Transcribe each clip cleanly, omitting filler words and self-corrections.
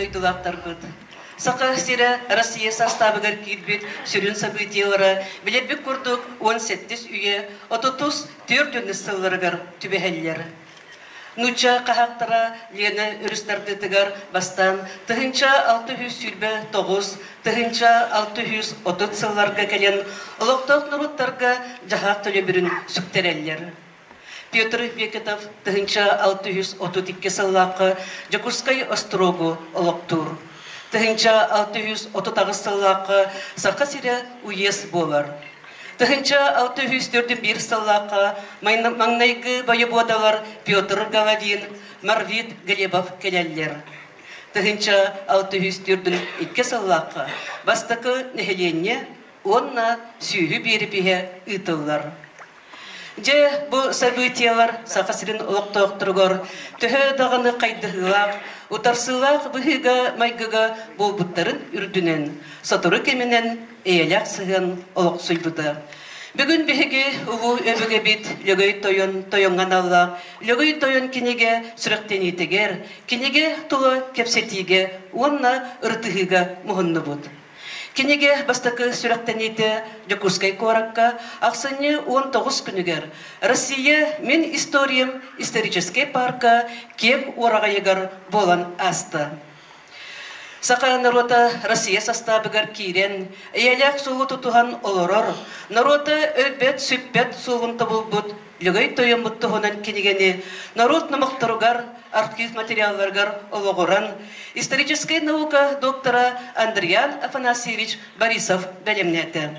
дойдулақтар бұд. Сақа сері Россия составыгар кейдбет сүрін событиялары білетбек күрдік 17 үйе 34 сылларыгар түбәхәллері. Нуча қағақтара Лена үрістарды тігар бастан тұхынча 600 сүрбе 9, тұхынча 630 сылларға кәлен ұлықтық нұруттарға жағақ төлі бірін сүктерәллері. Петр Бекетов тұхынча 632 сыллақы Жакускай острогу ұлықтур. Тұхынча 630 сыллақы Сақа сері уез болар. Тұхынча 641 сыллақы маңнайғы байы бодалар Петр Галадин, Марвит Глебов келелер. Тұхынча 642 сыллақы бастықы нәхеленне онна сүйі беріпіге ұтылар. Же бұл событиялар сақасырын ұлықтықтырғыр, түхі дағаны қайдығылақ, ұтарсылақ бұхыға майгыға бұл бұттарын үрдінен, сатыры кеменен әйелек сығын ұлық сұйбыды. Бүгін бігі ұлы өбіге бит лөгөй тойын тойынған аллақ, лөгөй тойын кенеге сүріктен етігер, кенеге тұлы кепсетіге, онна ұртығыға мұғынны бұд. Кенеге бастықы сүріктен еті Жакускай коракка ақсыны 19 күнігер. Россия мен историям исторический парка кем ораға егер болан асты. Сақа народа Россия составыгар кейрен, әйелек суғы тұтуған олырыр. Народа өбет сүппет суғын табыл бұд, лөгөй тойын мұттығынан кенегені, народ намықтырғар, архив материалларгар олығыран, историческая наука доктора Андриан Афанасьевич Борисов бәлемнәті.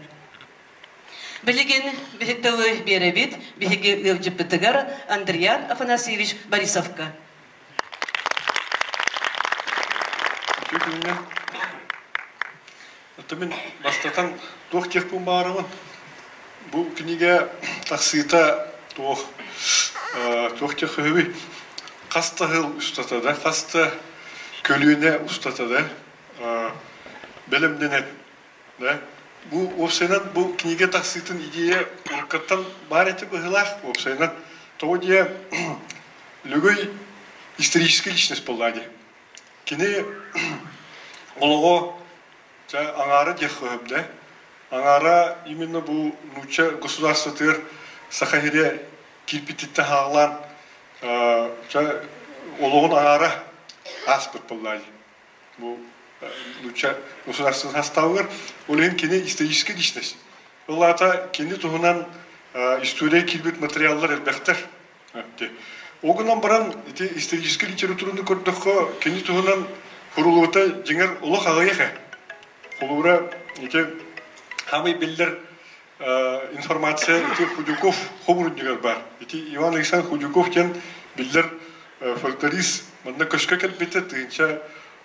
Білеген бігіктілі беребет, бігі үлжіпітігар Андриан Афанасьевич Борисовка. Мен бастатан тоқ текпін барымын. Бұл книге тақсыйта тоқ тек өбі. Қасты ғыл ұстатады, қасты көліне ұстатады, білімденет. Бұл опсайнан бұл книге тақсыйтын идея ұрқаттан бар еті бұғылақ опсайнан. Тоғы де лөгөй исторический личность болады. Кені олығы аңары дек қөбді. Аңара именно бұл нуча государство тыр Сахарире кирпитетті хағылан олығын аңара аспыт болады. Бұл нуча государство хастауғыр. Олығын кені исторический личность. Олата кені тұғынан история кирбет материалдар әлбәқтір. Оғынан баран исторический литератураны көрдіққа кені тұғынан құрылуыта жеңер ұлық ағайықы. Құлуыра хамай белдер информация Худюков хобуруднигар бар. Иван Александр Худюков тен белдер фольклорист манда көшке келбетті тыгынша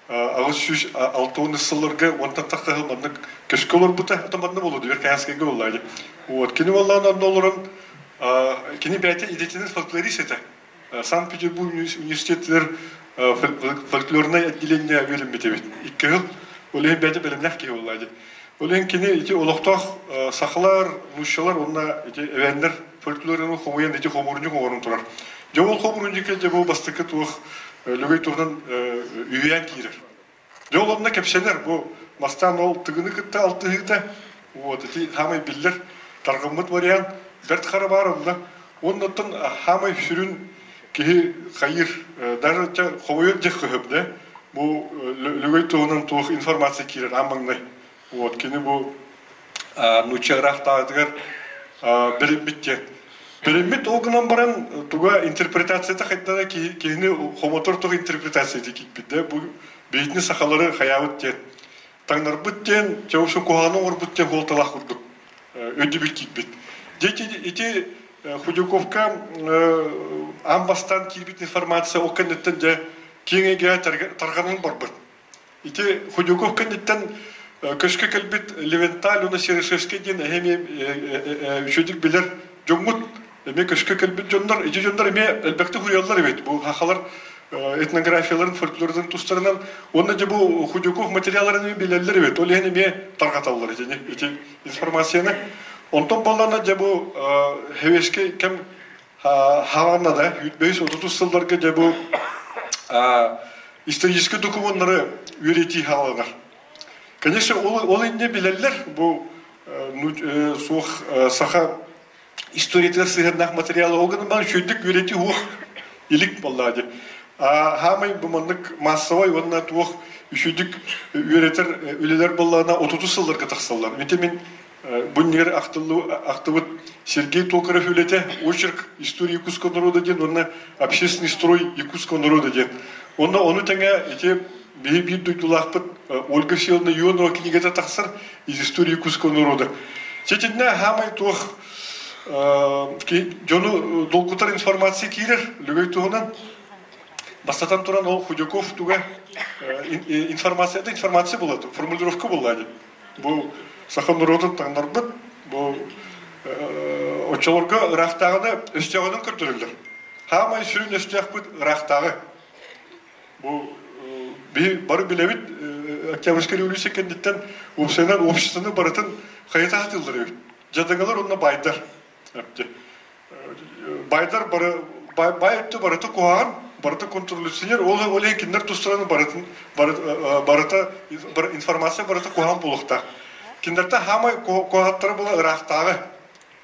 ағыз сүз алтуыны сылларға онтан таққағыл манда көшке олар бұта атам манда болуды бер кәнскеге олайды. Кені олағын оларын кені бәйті идетінің фольклорист еті. Санкт-Петербург университетлер фольклорное отделение бөлім бетебет. Иккі ғыл олайын бәйті бөлімнәк ке олайды. Олайын кені олықтақ сақылар, мұшшалар, онына әвәндер фольклорының қомуян қомырынжың оғырын тұрар. Ол қомырынжың келде бұл бастықы туық лөгей тұрдан үйен кейдер. Ол онына кәпсенер, бұл мастан ол түгіні күтті, алты ғықты, хамай білдер, тарғымыт вариан, бәрт қары бар онына. Оннаттың хамай сүрін кейі қайыр, даже қомуян жек қөйіпді, бұл лөгей тұғынан туық информация кейдер, аммаңнай. Кені бұл нұчағырақ тағыдығар білімбеттен. Білімбет оғынан баран тұға интерпретацияты қайттана кейіні қоматор тұғы интерпретацияты кетпеді. Бұл бейтіні сақалары қаяуыт ден. Таңнар бұттен, жауышын қоғаның ор бұттен қолталақ құрдық. Өді біл кетпеді. Дети Худюковка амбастан келбет информация оққандеттен де кеңеге тарғанын бар бұд. Худюковка неттен көшке кәлбет Левенталь, оны Серешевский ден әме үшедік білер жоңғыт, әме көшке кәлбет жондар, еже жондар әме әлбәкті құриялар әбет. Бұл хақалар этнографияларын, фольклордың тұстарынан, оны де бұл Худюков материаларын әме белелер әбет. Ол әме тарғаталар әте информацияны. Онтан балана де бұл хевешке кәм хағанна да, 5-30 сылдарға де бұл исторический документтары ürettiği havalar. Конечно, ол инде билерлер, bu soğuk saha историяда сыгырнах материалы огын бар шөйдік үрети ух илик боллады. Хамай буманнык массовай онна тух шөйдік үретер үлелер боллана 30 сыллар катаксаллар. Мен буннер актывыт Сергей Токарев үлете очерк истории якутского народа ден, онна общественный строй якутского народа ден. Оны теңе эти бейбит дуйтулахпыт Ольга Всеволодовна Ионова книгата тақсыр из истории якутского народа. Четидне хамай тух жону долгутар информация кирер, любой туғынан бастатан туран ол Худяков туға информация болады, формулировка болады. Бұл сахан народын таңдарбыт, бұл очаларға ұрақтағыны өстеғының күртірілдір. Хамай сүрін өстеғпыт ұрақтағы. Бұл бары білевит Октябрьский революция кендеттен обществоны баратын қайта атылдыр. Жадыңалар онына байдар. Байдар байытты барыты қоған, барыты контролюционер, ол екіндер тұстыраны барыта информация барыты қоған болықта. Кендерді хамай қоғаттары бұл ұрақтағы.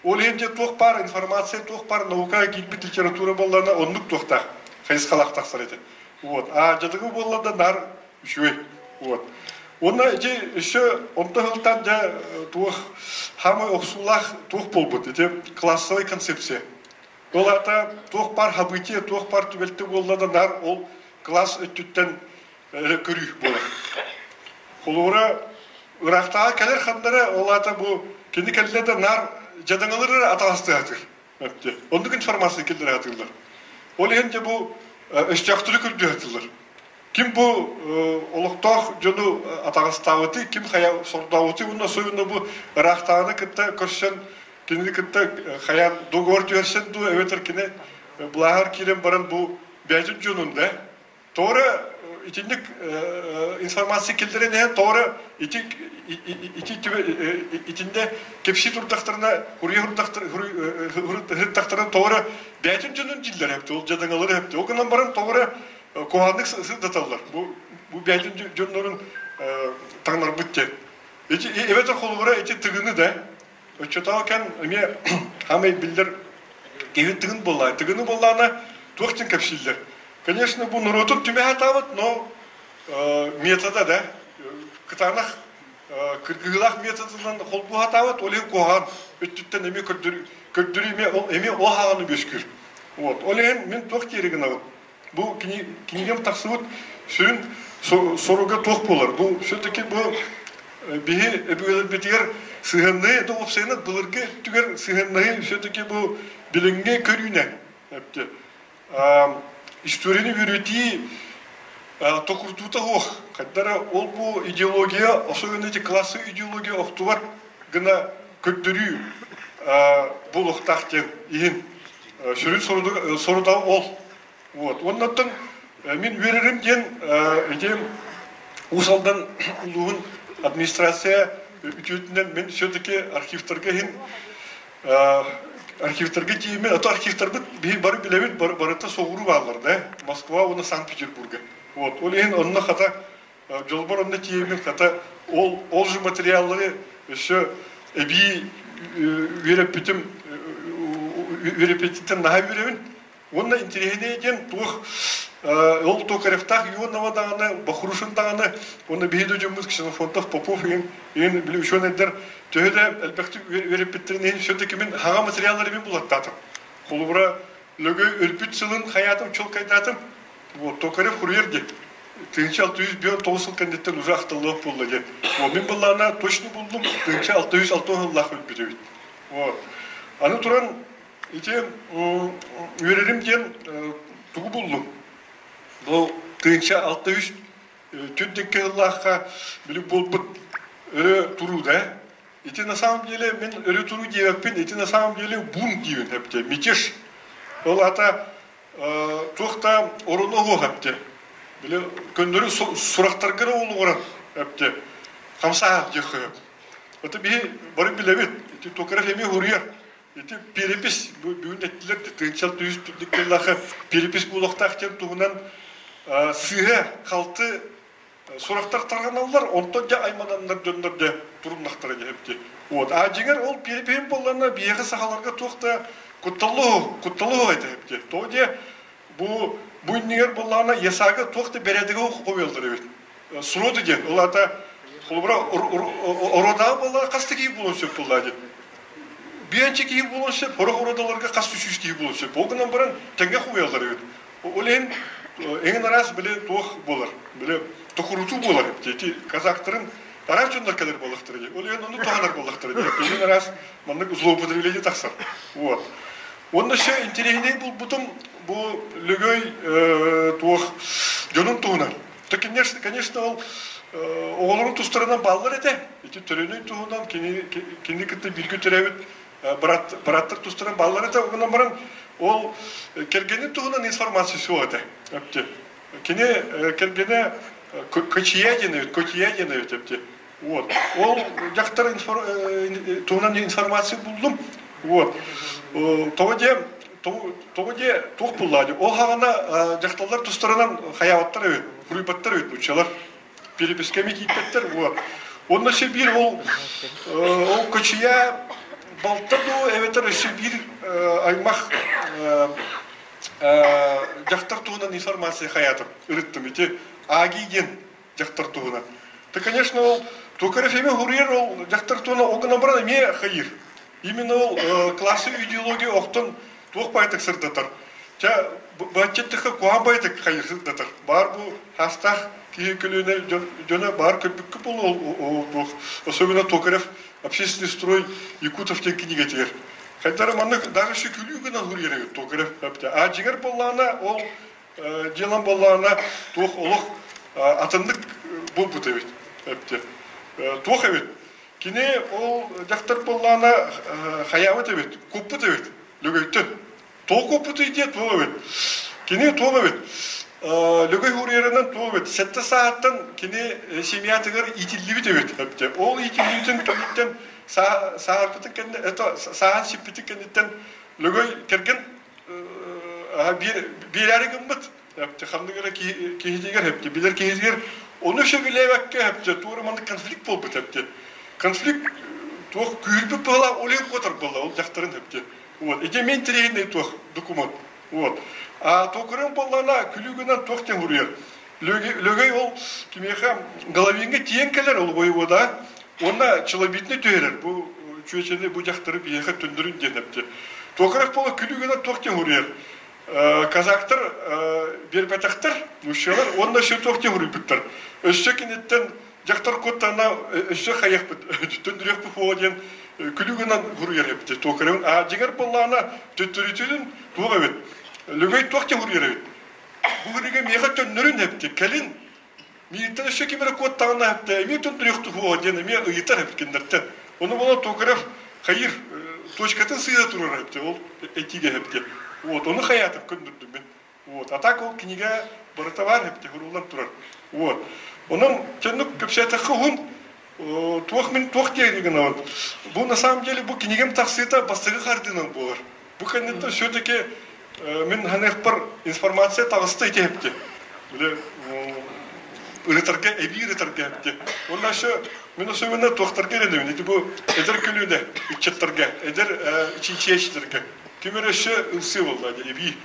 Ол енді тоқ бар, информация тоқ бар, наука, гидбит, литература болғана ондық тоқтақ. Қайыз қалақ тақсар еді. Жадығы болғанда нар үшуей. Оны еще онтығылтан туық хамай оқсулақ туық болбыд. Классовой концепция. Ол ата туық бар хабыте, туық бар түбелті болғанда нар ол класс өттіттен көрі болады. Қолуыра ұрақтаға кәлер қандары ол ата бұл кенді кәлілерді нар жадыңылары аталасты атыр. Ондық информация келдері атылдар. Ол енді бұл өстіяқтыры көрді атылдар. Ким бұл олықтақ жону атағыстауыты, ким қая сордауыты, бұнда сойында бұл ұрақтағыны күтті көрсен, кенді күтті қаян доғыр түйерсен, өветір кені бұлағар керен баран бұл бәжін жонында. Тоғыры итіндік информация келдірен, тоғыры итінде кепші тұрдақтарына, хүрттақтарына тоғыры бәжін жонын жиллер әпті, ол жадыңалары әпті. Оғынан баран тоғыры Koğanlık sığdatалар. Bu bәлін жөнлерін таңлар бүтте. Evet қолғыра эти тығыны да. Өтчетаукен әме хамай білдер кевет тығын боллай. Тығыны боллана тоқтен көпшілдер. Конечно, бұл нұротын түме хатавыт, но метода да. Кытанақ кыргылақ методынан қолбу хатавыт, олен коған өттіттен әме көрдірі әме ол хағаны бөскір. Олен мен тоқ керегін ауыт. Bu kinigem taksıvut sürün soruga toq bolar. Bu şöyle bu bihi bitiger sığınlığı da opsayına bulurga tüger sığınlığı şöyle bu bilinge körüne. Hepti. İstorini yürütüğü tokurtuta hoq. Kaddara ol bu ideologiya, особенно klası ideologiya oqtu var. Gına köktürü bu oqtaqten ihin. Sürün soruda ol. Ondan мен верерім ден ұсалдан ұлығын администрация үтетінен мен все-таки архивтарға деймін, аты архивтарды бары білемін барыта соғыру бағылар, да? Москва, оны Санкт-Петербурга. Ол ең онына қата, жолбар онына деймін, қата ол же материаллары еще әбей верепетіттен наға веремін. Онна интереснее ден тух ол Токаревтах Ионова дағаны, Бахрушин дағаны, оны бейді жөміз Ксенофонтов, Попов ең білі үшен әддер төхеді әлбәкті өрепеттерін все-таки мен хаға материаллары мен бұлаттатым. Қолыбыра лөгөй өлпіт сылын хаятым, чол кайдатым, Токарев хұрерде. 1609 сыл кәндеттен уже ақтылығы болды ден. Мен бұллағына точно бұлдым, 1606 лақ өлпіт өйт. Аны тұран Верерім ден тұғы болдым. Бұл 1603 түндекке Аллахқа білі болбыт өрі тұру да. На самом деле мен өрі тұру дейіппен, на самом деле бунт дейін әпте, мятеж. Ол ата тұқта орыны оқ әпте. Білі көндері сұрақтарғыры олы орын әпте. Қамса деқі. Оты бары білемет, Токарев еме ғұрияр. Это перепись, бүгін әттілер, 1600 түндіккеллағы перепись болуқтақтен тұғынан сыға қалты сурактар тарганалар, онтон да айманандар дөндөрдө турумнактар депти. Вот, а жигер ол перепен болларына бияга сахаларга тохта кутталуу айтыпты. Тоде бу буйнигер болларына ясага тохта бередиге коюлдыр бит. Суроду ден, оларда холбра орода болла кастыги болушу боллади. Биянчы кийип болушу, ородаларга кас түшүш кийип болушу. Богунан баран теңге коюлдыр бит. Олен эң раз биле тох болар. Биле тохуруту болар депти. Казактарын Арачундар кадр болахтыр ди. Ол енді тоғанар болахтыр ди. Эген раз мандык злоупотребление таксар. Вот. Онда ше интересней был бутум бу лөгөй туох жонун туунан. То конечно ол оголорун тустарынан баллар эте. Эти төрөнүн туунан кини кытты билги төрөбүт браттар тустарынан баллар эте. Ондан баран ол келгенин туунан информация сөйөтө. Эпти. Кини келгене Кочиядина өтепти. Вот. Ол жактар туунан информация булдум. Вот. Тоде тук буллади. Ол хагана жакталар тустарынан хаябаттар өт, курыйбаттар өт учалар. Перепискеме киттер. Вот. Онда ше бир ол Кочия балтаду эветер ше бир аймак жактар туунан информация хаятып ырыттым эти агиген жактар туунан. То, конечно, ол Токарев эме хурьер ол жактар туунан огына баран эме хайыр. Именно ол классы идеология октон туокпайтык сырдатар. Жа бачеттиха куанбайтык хайыр сырдатар. Бар бу хастах кийекөлүнө жона бар көпүккө бол ол особенно Токарев общественный строй Якутовтен книга тер. Хотя манны даже шекүлүгүнө хурьер Токарев. А жигер боллана ол делам боллана туох олох атындык болбут эбит. Туох эбит. Кине ол жактар боллана хаябыт эбит, куппут эбит. Лөгөйттөн. Тоо куппут ийде тоо эбит. Кине тоо эбит. Лөгөй хурьеринен тоо эбит. 7 сааттан кине семья тыгыр итилибит эбит. Ол итилибитин төмүттен саарпытык кенде, это саан сиппитик кенден лөгөй керген бирәригин бит. Хандыгыра кихидигер хепти, билер кихидигер, onu şu bilevekке hepti, tuğru mandı konflikt bolbut hepti. Konflikt, tuğ kürbü bağla, olayıp kotar bağla, ol jaktarın hepti. Ete men tireyinde tuğ dokument. A tokurun bağlana külügünden tuğten vuruyor. Lögey ol, kimeyha, galavenge tiyenkeler ol voyvoda, ona çılabitini tüyerer. Bu çüyeçende bu jaktarı biyeha tündürün den hepti. Tokurun bağla külügünden tuğten vuruyor. Казактар, бербетактар, мушалар, онда şu toqte vuruptlar. Össekinetten jaktar kottana össe hayakpıt. Tündürek bu foğden külügünden vuruyor hepti. Toqarın a jigar bollana tütürütün tuğa evet. Lögey toqte vuruyor evet. Bu gurige meha tündürün hepti. Kelin miyitten össekimere kottana hepti. Mi tündürek bu foğden mi ıyıtar hepkinderten. Onu bola toqaraf hayır точкатын сыйда турар hepti. Ol etige hepti. Вот, он хаятов көндүрдүм мен. Вот, а так ол книга барытавар хепти хурулан турар. Вот. Onun kendini köpsete хун туох мен туох деген вот. Bu на самом деле bu книгам таксыта бастыгы хардынан болар. Bu кандидат все-таки мен ханех бар информация тагысты этепти. Биле ырытарга эби ырытарга хепти. Онда şu мен особенно туохтарга элем. Эти bu эдер күлүнө, үчөттөргө, эдер ичинчиечтерге. Кемереше ылсы болду, эби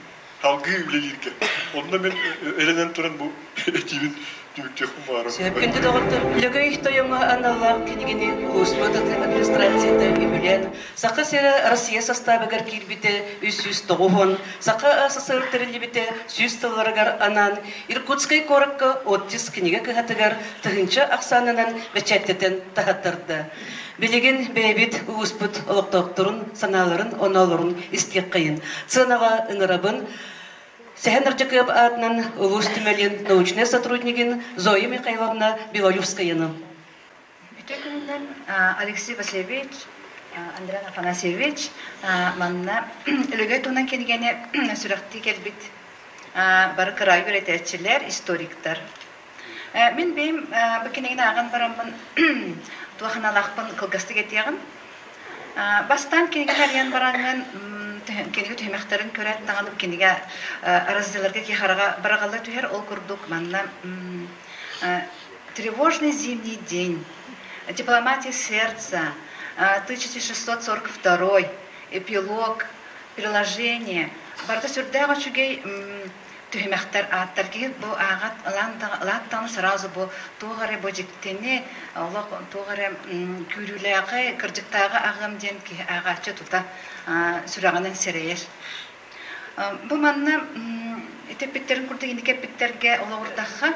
халгы үлелерге. Онда мен эленен туран бу этибин түмүктө хумарым. Себепкенде доготтор лөгөй тоюңа аналлар кинигини Успадат администрацияда эмүлен. Сака сера Россия составыгар кирбите 309, сака СССР терилибите 100 тылларыгар анан Иркутский коракка 30 книга кыгатыгар тыгынча аксанынан вечеттен тахаттырды. Билеген бейбит успут олоктоктурун, саналарын, оналарын истек кайын. Ценова ыңырабын, Сехенерчекып атынан улустимелин научный сотрудникин Зоя Михайловна Белоювскаяны. Бүтөкүнүнөн Алексей Васильевич, Андрей Афанасьевич, манна өлөгө тунан келгени сүрөктү келбит. Бары кырай өретечилер, историктер. Мен бейм бу кенегин аган барамын туаханалакпын кылгасты кетиягын. Бастан кенеген арыян баранган кенеге түймектерин көрөт тагылып кенеге разделерге кихарага барагалла түһер ол курдук манна Тревожный зимний день, Дипломатия сердца, 1642, эпилог, приложение. Барда сюрдага чугей тюхемехтер аттарги бу агат латтан сразу бу тугаре божиктене Аллах тугаре күрүләгы кырҗыктагы агым ден ки агачы тута сүрәгәнен серәер. Бу манна этепеттерин курды индике питтерге олордахха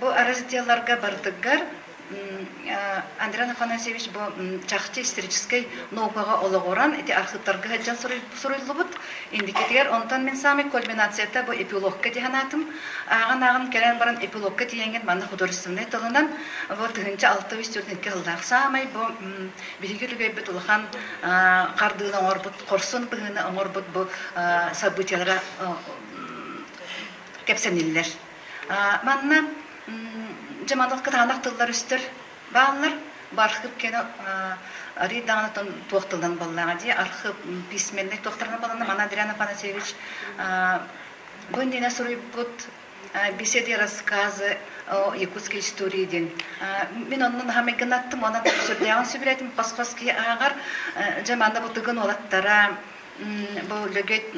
бу аразителларга бардыгар Андрей Афанасьевич бу чахчы исторический наукага ологоран эти архивтарга хаҗан сурылыбыт индикетер онтан мен сами кульминацияда бу эпилогка диханатым аган келен баран эпилогка диенген маны художественный тылынан бу тыгынча 604 жылдар самай бу билгелүгөй бит улхан кардыны орбут корсун быгыны орбут бу событияларга кепсениллер манна Жамандылық кытанақ тыллар үстір бағалар бархып кені аридағанытын тоқтылдан боллаға де архып письменный тоқтырына боланы мана Андрей Афанасьевич бұндина сұрый бұд беседы рассказы о якутской истории ден. Мен онын хамегін аттым, онын сүрдеғын сөбілетім пас-паски ағар жаманда бұтығын олаттара бұл лөгет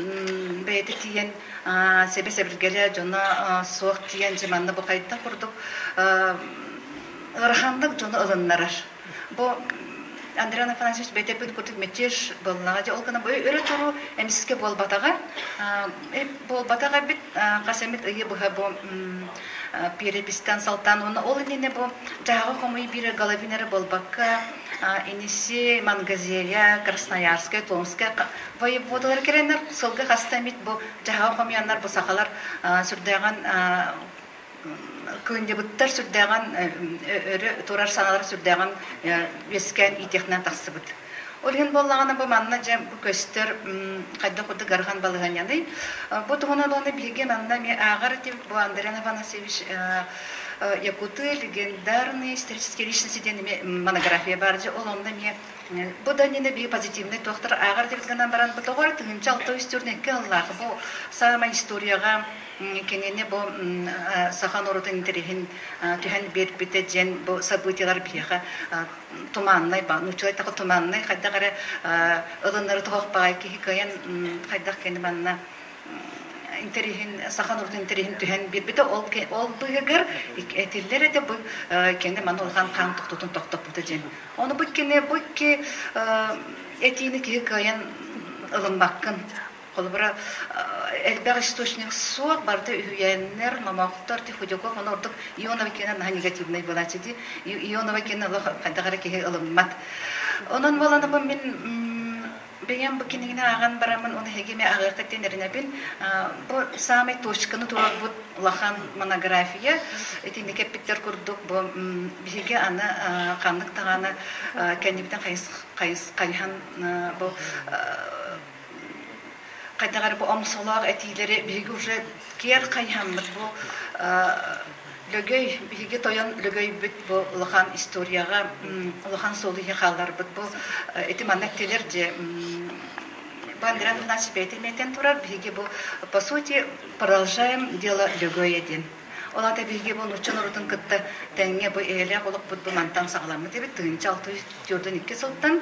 бәйті тиен себе-себіргелі жона соқ тиен жеманды бұл қайттан құрдық ұрахандық жона ылыннарар. Бұл Андрей Афанасьевич бәйтепін күрдік метеш болынаға де олғына бұл өрі тұру әміске бол батаға бит қасамет ұйы бұға бұл перепистан салтан оны ол инене бұл жағы қомой бірі головинері болбаққа инесе Мангазея, Красноярская, Томская воеводалар керенер сылғы қастамет бұл жағы қомиянлар бұл сақалар сүрдеген көнде бұттар сүрдеген тұрар саналар сүрдеген вескен итехнен тақсы бұд. Олген боллағаны бұл манна жем көстер қайда құды ғарған балыған яны. Бұл тұғынан оны білген манна мен ағар деп бұл Андрей Афанасьевич Якуты легендарные исторические личности монография бар же ол онда мен бұл да нені бей позитивный тоқтыр ағар деп ғана баран бұл тоғыр түгінші 604 жыллағы бұл сама историяға кенене бұл сахан орудың интерехін түхен бербіті жен бұл событиялар бейға туманнай ба нучылай тағы туманнай қайда қары ылынлары тоғық бағай кейкайын қайдақ кені манна интерехин сахан орудың интерехин түхен бербіті ол бұйығыр әтелдері де бұл кені маны олған қан тұқтутын тоқтық бұты жен оны бұл кені бұл ке әтейіні кейкайын ылынбаққын Қолыбыра әлбәғ источник суақ барды үйәнер, мамақтар, Худяков, оны ордық Ионова кенен негативный болады де, Ионова кенен қайдағары кеге ылыммат. Онын боланы бұл мен бейен бұл кенегіне аған барамын, оны хегеме ағырқаттен әріне бен, бұл самай точканы турар бұл лахан монография, етінде кәппеттер күрдік бұл бейге аны қанлық тағаны кәнебітен қайхан бұл Қайдағары бұл омсолақ әтейлері бейгі уже кер қайхамбыд бұл лөгөй, бейгі тойын лөгөй бүт бұл ұлыған историяға, ұлыған солығы қалдар бұд бұл әті маннәктелер де бұл Андрей Афанасьевич әтелметтен тұрар, бейгі бұл, по сути, продолжаем дело лөгөй әден. Олата бейге бұл ұчын ұрытын күтті тәңе бұл әлі қолық бұд бұл мантан сағаламы деп, түгінші 642 сылттан,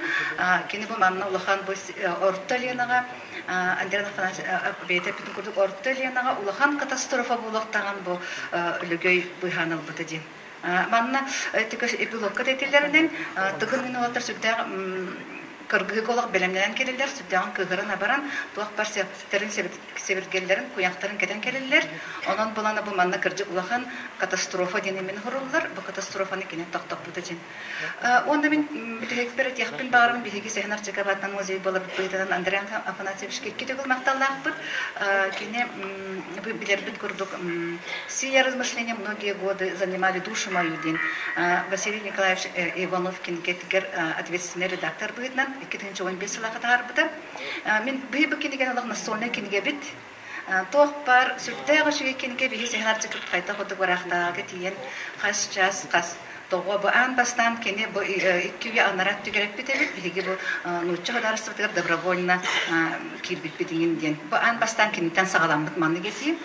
кені бұл манна ұлыған бұл орта ленаға, Андрей Афанасьевич бейті бүтін күрдік орта ленаға ұлыған катастрофа болықтаған бұл үлігөй бұйханыл бұды ден. Манна эпилогқа дейтелерінен тұғыр мен олаттар сүрдәғ кыргы колақ белемлерін келелер, сүрдәғын кығырына баран, туақ бар септтерін себіргелерін, куяқтарын кетен келелер. Онан боланы бұл манна кыржы ұлақан катастрофа денемен ғырулар, бұл катастрофаны кенен тоқтақ бұды ден. Онда мен бітігек бір әтияқпен бағырым, бігеге сәхнар Чекабатынан музей болып бұйдадан Андрей Афанасьевич кетті бұл мақталақ бұд. Кене білер бүт көрдік. Сия размышления многие годы занимали душу мою ден. Василий Николаевич Ивановкин кетігер ответственный редактор бұйдынан. 2015 жылға тағар бұды. Мен бұй кенеген олық настольный кенеге біт. Тоқ бар, сүрттәғі шүге кенеге бігі сәхнар чықып қайта құды барақтағы тиен қас жас, қас тоғы бұл аң бастан кене бұл еккеуге анарат түгерек бітебіт, бігі бұл нұтчы қадарысы бұтығыр добровольна кирбіт бітіңін ден. Бұл аң бастан кенеттен сағаламдық манны кетейін.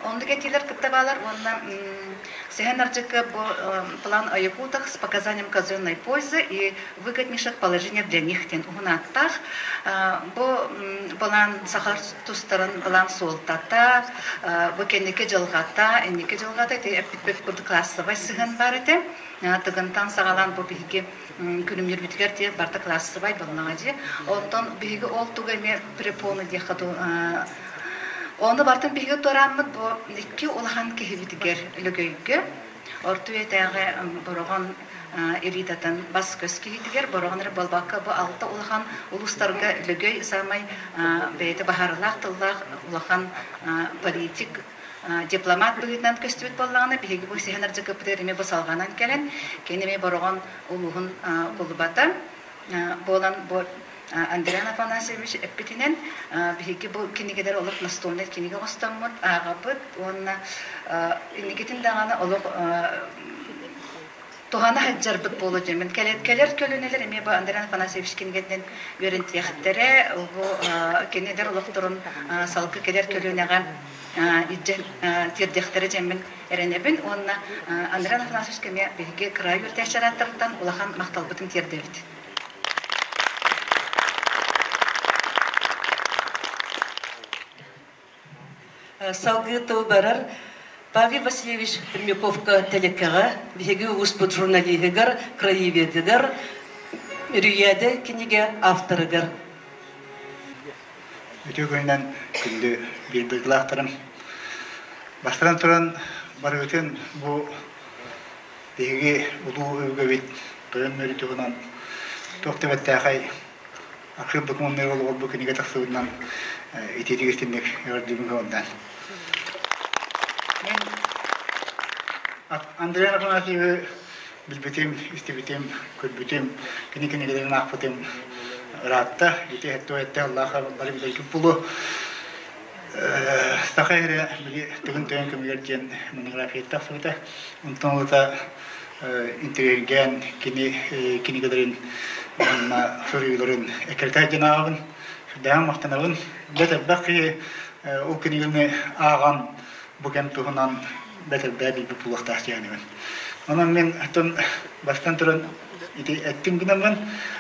Онды кетейлер күтті балар, онына Сехенарджика план о якутах с показанием казенной пользы и выгоднейших положений для них. Угнаттах план сахар тустаран план солтата, выкенники жылгата, энники жылгата, это классовый сыган бар это. Тыгантан сагалан бу биги күнүмнөр бүткөр те барта классовый болнагы. Оттон биги ол тугаме препоны де хаду. Оны бартын биги тораммыт бу икки улахан кехибитигер лөгөйгө. Ортуетеге борогон иридатан бас көскигитигер борогонер болбакка бу алты улахан улустарга лөгөй самай бейте бахарлак тыллак улахан политик дипломат бүгүнөн көстүбүт боллаганы биги бу сехенерже көптериме басалганан келен кенеме борогон улугун кулубата болан бу Андриан Афанасьевич эппитинен биги бу кинигедер олук настолнет киниге остаммыт агапыт онна инигитин даганы олук Тухана хаджарбыт болу жемен. Келер көлөнелер эме ба Андриан Афанасьевич кинигеден өрентияхтере бу кинедер олуктурун салкы келер көлөнеге иджен тирдехтере жемен эренебин онна Андриан Афанасьевич кеме биги край үртәшәрәттәрдән улахан макталбытын тирдебит. Салгыту барар Павел Васильевич Пермяковка телекара, биги успут журналистигар, краеведигар, рüyade киниге авторыгар. Өтөгөннән күндө бир быглактырым. Бастыран туран бар өтен бу биги улуу өвгөбит тоен мөрүтөгөнөн токтебеттагай акыр документтер болуп бу киниге таксыбынан итетигестинек ярдымга ондан. Андриан Афанасьевич билбетим, истебетим, көрбетим, киникинигеден акпытым ратта, ите хетте Аллаха бары билеки пулу стахайре биги түгүн төйөн көмөгөрден монография тасыта, онтон да интерген кинигедерин анна сөрүлөрүн экертэ жанабын, дагы мактанабын, бете бакы о кинигене аган буген тугунан бетер бәбил бу пулактах яныбын. Онан мен атын бастан туран ити эттим гынамын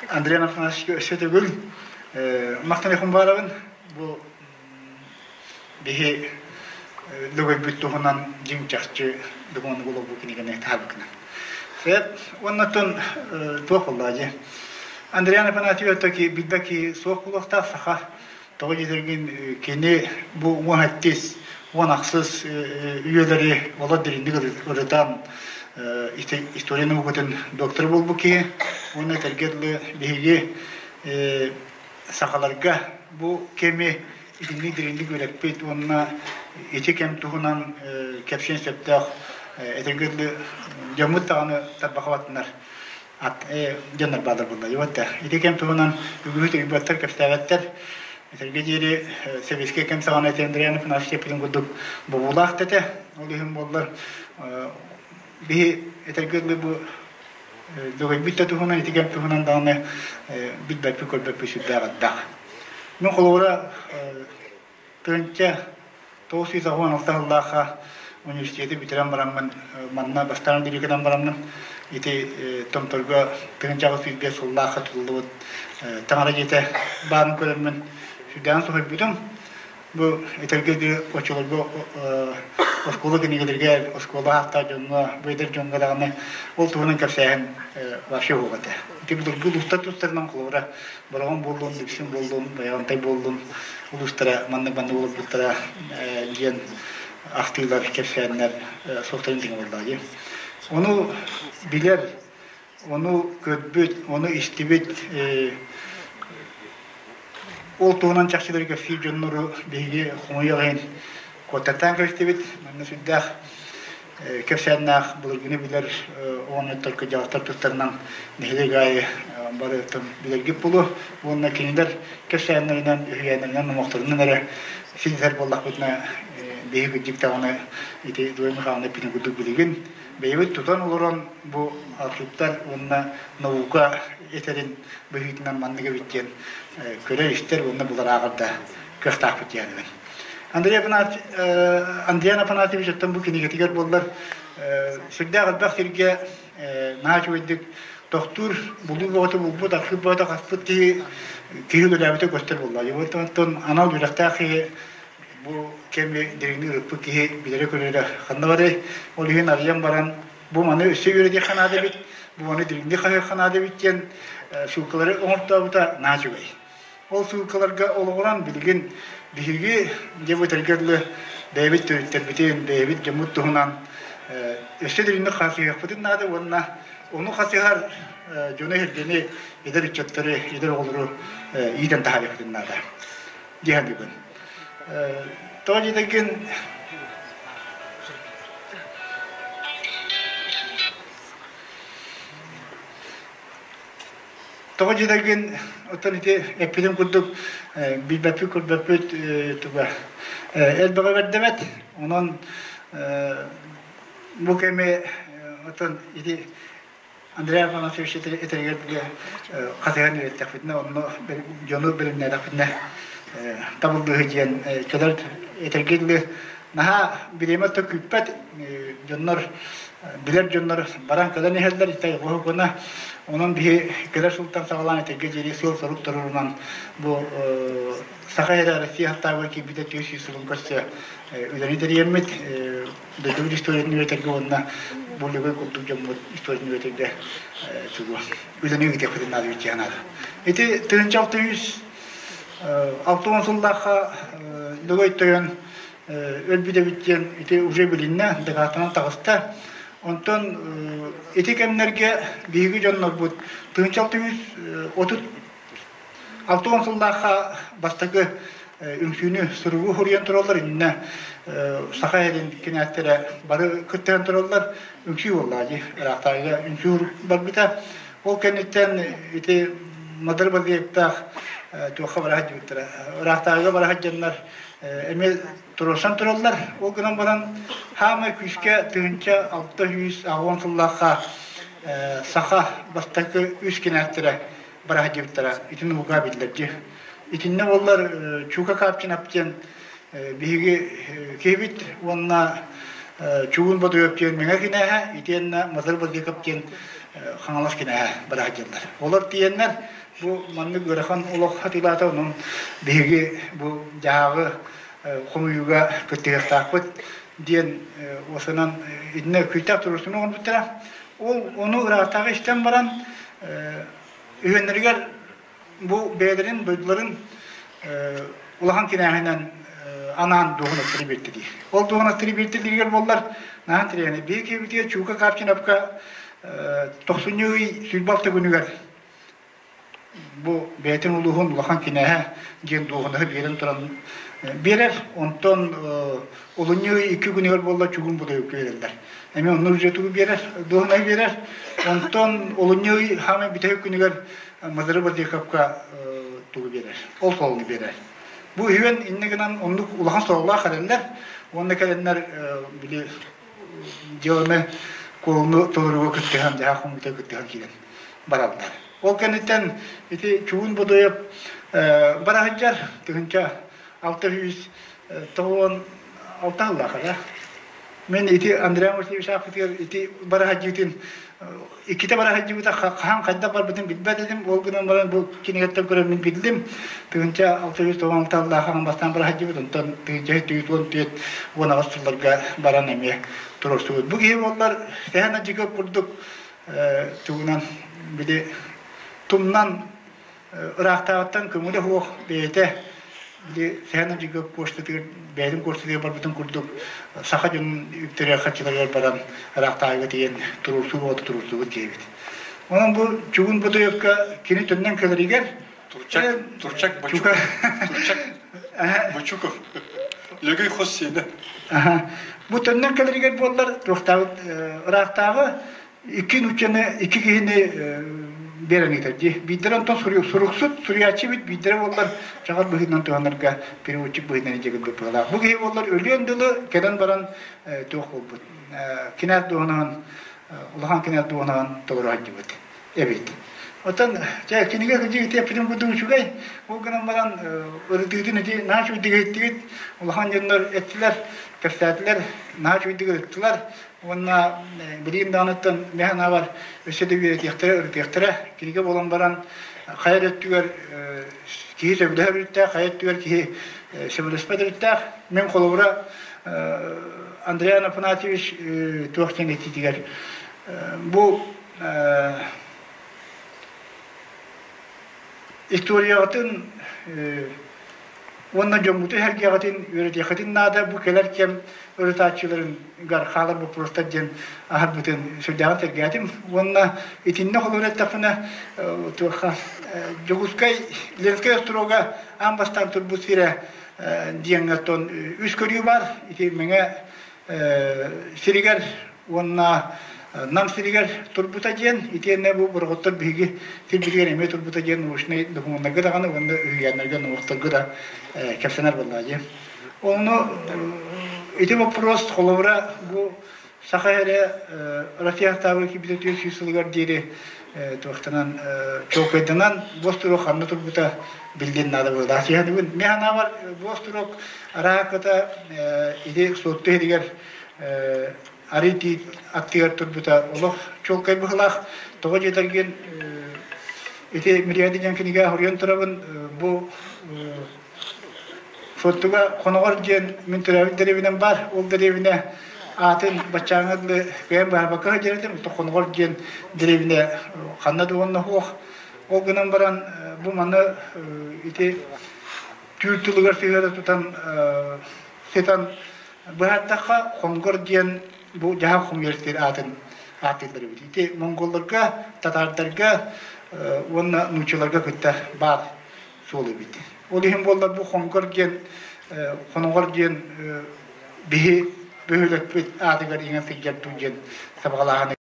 Андриан Афанасьевичке өсөтөгүл мактаныкым барабын бу бихи лөгөй бүттүгүнан жиң чакчы дугон голо бу кинигене табыкна. Сеп оннотон тохоллажы. Андриан Афанасьевич таки биддаки сокулактах саха тогыдыргын кене бу мухаттис Онақсыз үйелері ола деріндік ұрытан историяны оқытын доктор бол бұке, оны тәргерлі бейге сақаларға бұл кеме итінлік деріндік өләкпет, онына ете кем тұғынан кәпшен сөптақ әтергерлі жамыт тағаны тарбақаватынар жанар бадыр болды. Ете кем тұғынан үгігі үгіттер кәпстәғаттар Сергей жери Советский кемсаган Андриан Афанасьевич пилингудук бобулах тете, олихим боллар би этергерле бу дөгөй битте тухунан итигем тухунан даны битбепи көрбепи сүддагаддаг. Мен колора төнче 996 университети битерен барамын, манна бастан директордан барамын. Ити томторго төнче 35 суллаха тулдут таңара жете барын көрөмүн. Südan sonra bütün bu etergede koçulurdu oskolu kiniglerge oskola hafta jonga beder jonga dağını oltuğunun kapsayan başı oldu. Tibdir bu statuslardan kolora barağın buldum, dipsin buldum, bayantay buldum. Uluslara mandı olup bultara diyen aktivler kapsayanlar sohbetini dinliyorlar. Onu bilir, onu kötbüt, onu istibit Ол туынан чакчыларга фижоннору биги хомоягын котатан кестебит мен сүддах кепсәннах булыргыны билер оны только жактар туттарынан нехлегай бары там билерге булу онна киндер кепсәннәреннән үгәннәреннән мохторыннан эре синзер боллак бутна биги диктаганы ите дуйны ханы пинегуду билеген бейбит тутан олорон бу архивтар онна наука этерин бөгүтүнөн мандыга биттен көрө иштер онна булар агырда көстак битенин. Андриан Афанасьевич аттан бу кинигетигер боллар Sırda kalbak sirge naçı ödük doktor bulu boğdu bu da kıp boğdu kaspıt ki kihil ödevete göster bolla. Yuvatan anal yürekta ki bu kemi dirini rıpı ki bilerek öyle kandı var. Olihin arayam baran bu manı üstü yürüdü kanadı bit. Bu manı dirini kanadı bitken şulkaları omurtta bu da naçı bey. Ol şulkalarga oluğuran bilgin bilgi cebu tergerli David terbitin David Jamut tuhunan üstü karşı yapıdın nadı onu kasihar jona hirdeni eder içatları eder oluru iyiden daha yapıdın nadı. Cihan gibi. Tojidakin otan ite epidem kurduk bir bapı tuba el beraber demet onun bu keme otan ite Andrea Panasevich eterger kasihar nire takfitne onu jonu bölümne takfitne tabuldu hıciyen kadar etergerli naha birime to küpet jonlar biler jonlar baran kadar neherler ite o kona onun bir kadar sultan sağlan eterger jeri sol soruk turunan bu Sakayra Rusya hatta var ki bir de tüyüsü sulun kasya üzerinde yemet de dövüş historisini üreterge onunla bu level kutup jamut historisini üreterge tuğu üzerine gidiyor fırınlar yüceğine ete tırınca 610'suldaha logoytoyon ölbüde bitken ite uje bilinne degatanan tağısta ondan ete kemlerge biygi jonlar bu tırınca 610'suldaha bastaki ümsünü sürüğü huryan turallar inne Sakaya'nın kinayetleri barı kırtıran turallar ümsü vallahi Irak'tayga ümsü var bita o kenitten ite madar bazıyeptağ tuğha barahacı bittira Irak'tayga barahaccanlar emel turalsan turallar o günden baran hama küske tığınca 610'suldaha Saka bastaki üst kinayetleri barahacı bittira itini mukabillerci İtinne onlar çuka kapçın yapçın bihigi kebit onna çuğun bodu yapçın menge kineha itenne mazar bodu kapçın kanalas kineha barahacılar. Onlar diyenler bu manlık görekan olak hatilata onun bihigi bu jağı komuyuga kıttığı takpıt diyen osanan itine kütap turusunu onu bitira. Onu Irak'ta işten baran üyenlerger bu beylerin, bödlerin ulahan kinahinen anan doğuna tribirti diye. Ol doğuna tribirti diye bollar nahan triyene. Bir ki bitiye çuka kapçın apka 90'ı sülbalta günüger. Bu beylerin ulahan kinaha gen doğuna birin turan birer ondan olunyu 2 günüger bollar çugun bu da yok verirler. Hemen onun ücreti birer doğuna birer ondan olunyu hame biteye günüger mazarı bazı kapka tuğu birer. Ol solunu birer. Bu hüven inneginden onluk ulahan soğuklar kaderler. Onda kaderler bile cevame kolunu tuğruğu kıttıhan, daha kumute kıttıhan kilen barallar. O kenitten iti çuğun budoyup barahaccar tığınca 600 toğun 6 Allah'a ya. Men iti Andrea Mosli şafıtır iti barahaccitin İkide barahacı bu da kahan kadda var bütün bilmez dedim. O günden bana bu kiniyette göremin bildim. Tığınca 696 Allah'ın bastan barahacı bu da tığınca 710 ona asıllarga baran emiye durursu. Bu gibi onlar sehana çıkıp kurduk. Tığınan bir de tumdan Irak'tan kımılı hoğ beyete bir de sehana çıkıp koştuğu benim koştuğu var bütün kurduk. Sakacın yüktürüye kaçılar baran Irak'ta diyen turursu diyebit. Onun bu çuğun bu da yokka kini tönden kaloriger. Turçak Baçukov. Lögey Hossiyene. Bu tönden kaloriger bu onlar Irak'ta iki nüçene iki kihini beren iterdi. Bidran ton suruksut suriyaçı bit bidre onlar çakat bıhından tuhanlarga peri uçuk bıhından ecegil bıpıla. Bu gibi onlar ölüyen dolu keden baran tuğ oldu. Kinat doğunan ulahan kinat doğunan doğru hacı bıt. Evet. Otan kiniga kıcı tepinin kuduğu şugay o günün baran öldüğünü ne naçu diğet Ulan canlar ettiler kafetler naçu diğettiler ona bilim danıttan mehana var ösede bir yahtıra kiniga bolan baran hayır ettiler ki sebler bitti hayır ettiler ki sebler bitti men kolora Andrea Napanatievich tuğçen ettiler bu İstoriyatın onun cumhuriyeti her giyatin üretiyatın nada bu keler kem üreticilerin garhalar bu prostajen ahad bütün südahan tergiyatim onun itinne kolore tafına tuha joguskay lenskay stroga ambastan turbusire diyangaton üç körü var iti menge sirigar onun nam sirigar turbutajen itene bu burgotor bigi sirigar eme turbutajen ushne dokumenna gada kana wanda yanarga nokta gada kapsanar vallahi onu iti bu prost kolobra bu sakayre Rusya tabi ki bize diyor sülgar diye tohtanan çok edilen bosturo kanlı turbuta bildiğin nada bu da şey bu mehana var bosturo arakata ide sotte diğer ariti aktiyar turbuta Allah çok kaybılar toğacı derken ite miriyadi jankiniga horiyon tarafın bu fotoğraf konular gen mintravi derevinen var o derevine atın başçanılı ben bakar geldim to konular gen derevine kanada onun o günün baran bu manı ite Türkçülüğü sigara tutan setan bu hatta kongur gen bu jaha komünister atılları biti Mongollarga Tatarlarga onun nuçularga kıtta var solu biti olihim bollar bu kongur gen bihi böylek bit adıgar ingen fikir tujen sabahlarını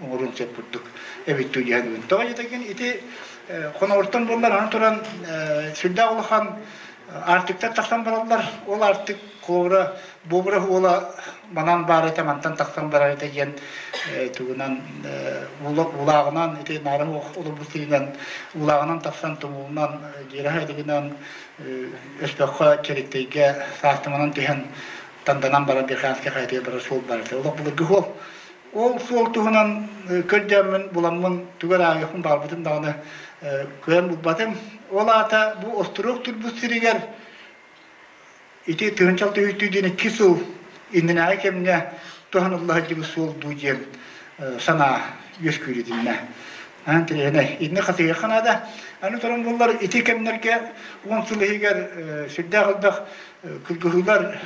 umurun seputtuk evet tujen toğacı takin iti konurtan bollar anturan sülda olhan artık da taksan baralar ol artık kovra bobra ola manan barete mantan taksan barete gen tugunan ulağından ite narım olup busilen ulağından taksan tumulan jeraha diginan espekha çeliktege saatmanan tihan tandanan bara bir xaske xaytiye bara sol barete ola bu gol ol sol tugunan köjjamen bulamın tugara yakın barbutun dağını köem bu batım olata bu ostruk tut bu siriger iti tığınçal tüyüttüğüne kisu indine hakemne tuhanullah gibi sol duyen sana yüz küydüğüne antrene idne xasiye xanada anu toran bunlar iti kemnerke onsulhiger süddağıldak kılgıhılar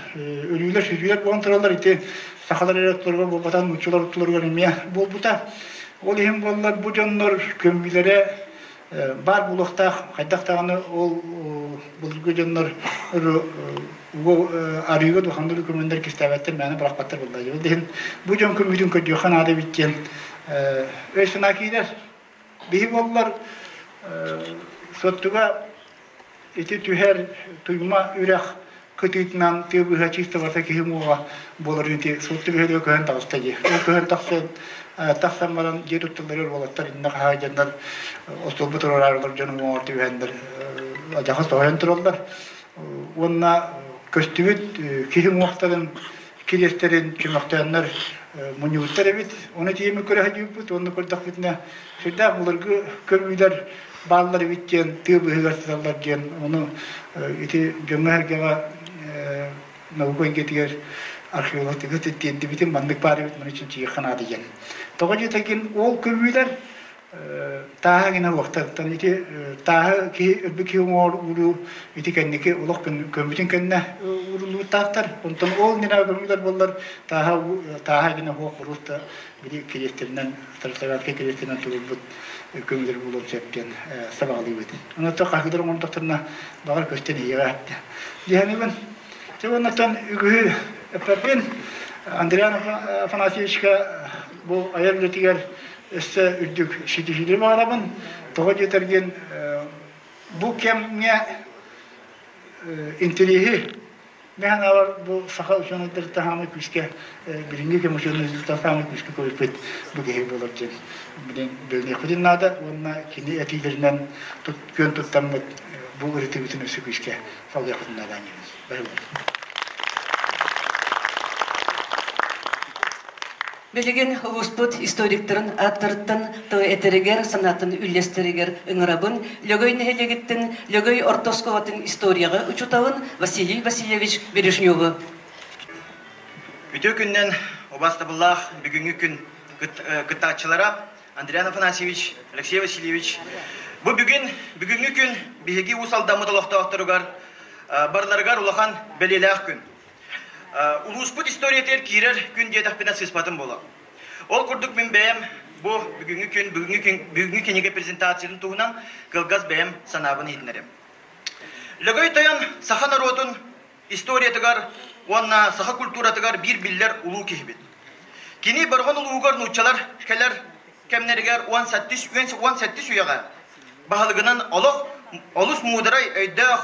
ölüler südüler bu antaralar iti sakalar erektorga bu batan uçular utulurga nemiye bol buta olihim bunlar bu canlar kömbilere bar bulukta kaydaqtağını ol bulgu canlar bu arıyga duhandılı kömender kistavetler beni bırakbatlar buldaydı. Bu can kömüdün kötü xanada bitken öysünakiler bihi bollar sottuga iti tüher tuyma ürek kıtıytından tübühe çiste varsa ki himuğa bolar ünti sottu bihe köhen tağıstayı. O köhen tağıstamadan yer tutulları olatlar inna kaha canlar ostobu turarlar canım orta bihendir acaka soğuyan turarlar. Onna köstübüt kihim muhtarın kilesterin çömektenler munyutlar evet onu diyemi köre hacıbıt onu kordak bitne şurada bulargı körmüler bağları bitken tübü hıgarsızlar gen onu iti gömler gava navukoyun getiger arkeolog tıgıt ettiğinde bütün mandık bari bitmen için çiğkana diyen toğacı tekin ol körmüler taha gina vaktan iti taha ki öbeki umur ulu iti kendiki ulak kömütün kendine ulu tahtar ondan ol nina körmüler bollar taha gina hok urusta bir kilesterinden taraftarki kilesterinden turubut kömüler bulup septen sabahlı bedi ona da kahıdır onu tahtarına bağır kösteni yarattı yani ben çabanatan ügü yapapın Andrea Afanasiyevичка bu ayarletiger esse üddük şidişidir bağlamın toğacı tergen bu kemne intelihi Ben var bu sakal şunları tahammül küske birinci ki muşunu tahammül küske koyup bu gibi olacak. Böyle kudin nada ona kendi etilerinden gün tuttam bu üretiminin küske fazla kudinlerden yiyoruz. Böyle. Билеген успут историктерин аттырттан то этерегер санатын үллестерегер ыңырабын лөгөй нехелегиттен лөгөй ортосковатын историяга учутабын Василий Васильевич Бережнёвы. Бүтө күннен обастабыллах бүгүнгү күн кыттачылара Андрей Афанасьевич, Алексей Васильевич бу бүгүнгү күн биһиги усалдамы толоктоохторугар барларыгар улахан белелеах күн. Улуспут историятер кирер күн диетахпина сыспатын бола. Ол курдук мен бәем бу бүгүнгү кенеге презентациянын тугунан кылгас бәем санабын хитнерем. Лөгөй тоян саха народун историятыгар, онна саха культуратыгар бир биллер улуу кихбит. Кини барган улуугар нучалар келер кемнеригер 17 уяга баһалыгынан олус мударай өйдөх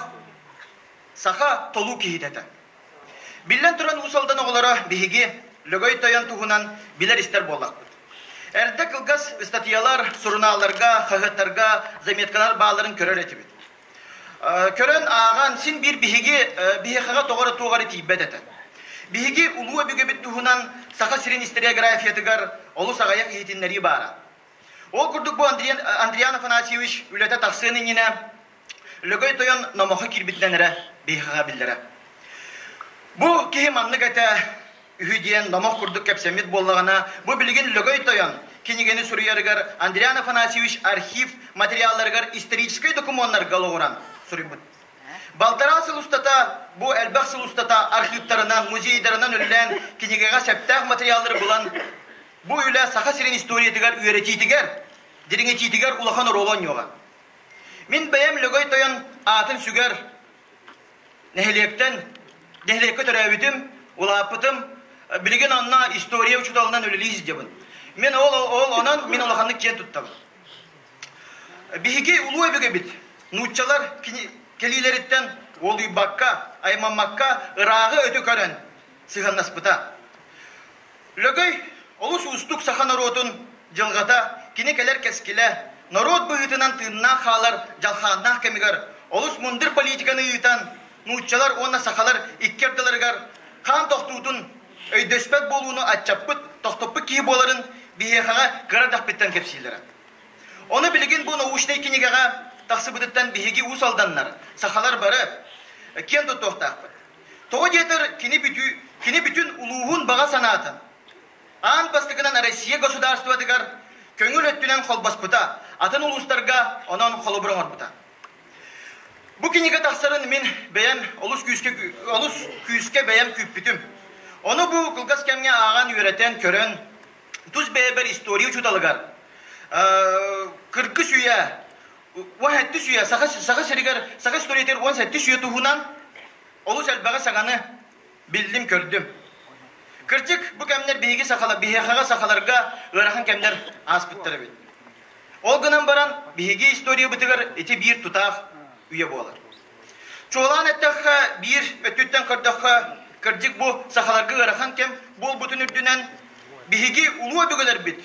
саха толуу кихитете. Биллен туран усалдан оғылара биһиги лөгөй тоян туһунан билер истер боллакпыт. Эрде кылгас статьялар, суруналарга, хагыттарга, заметкалар бааларын көрөр этибит. Көрөн ааган син бир биһига тогора тугары тийбет эте. Биһиги улуу бөгөбүт туһунан саха сирин историографиятыгар олус агаяк ихитиннери бара. Ол курдук бу Андрей Афанасьевич үлете таксыны нине лөгөй тоян намоха кирбитленере биһига биллере. Бу кихи маннык әтә үһүдиен намақ курдук кепсемит боллагана бу билген лөгөй тоян кинигени суруярыгар Андрей Афанасьевич архив материалларыгар исторический документтар галогуран сурибут. Балтарасыл устата бу элбахсыл устата архивтарынан музейдарынан үллән кинигега септах материаллары булан бу үлә саха сирин историятыгар үйрәтитигәр диреңетитигәр улахан ролон йога. Мин бәям лөгөй тоян атын сүгәр нәһилектән Дехлекке төрәбитим, улапытым, билген анна история учуталынан өлелиз дебін. Мен онан мен олаханны кен туттам. Биһиги улуу эбеге бит. Нуччалар келилереттен ол үйбакка, аймамакка ырагы өтө көрөн. Сыганнаспыта. Лөгөй олус устук саха народун жылгата кини келер кескиле. Народ быгытынан тынна халар жалханнах кемигер. Олус мундыр политиканы ыйтан Нуччалар онна сахалар иккердаларыгар қан тоқтуутун өйдөспет болууну атчаппыт тоқтоппы кии боларын биһиэхаға кырадах биттен кепсилері. Оны билигин бу научный кинигага тахсыбытыттан биһиги усалданнар сахалар бары кен тоқтақпыт. Тоғы детер кини бүтүн улуғун баға санатын. Ан бастыгынан Россия государствотыгар көңіл өттінен холбаспыта, атын улустарга онон холобырың орбыта. Бу киниге тахсарын мен бәям олус күйіске бәям күйіппітім. Оны бу кылгас кәмге аған үйретен көрін туз бәйбір история учуталыгар. 40 сүйе, 17 сүйе, саға серігер, саға историятер 17 сүйе туғынан олус әлбәға сағаны білдім көрдім. Кіртік бу кәмнер бейхаға сақаларға ұрахан кәмнер аспыттары бет. Ол гынан баран бейге история бітігір еті бір тұтақ үйе болар. Чолан әттіққа бір өттіттен қырдыққа кірдік бұл сақаларға ұрахан кәм бол бұтын үрдінен бейге ұлу өбігілер бет.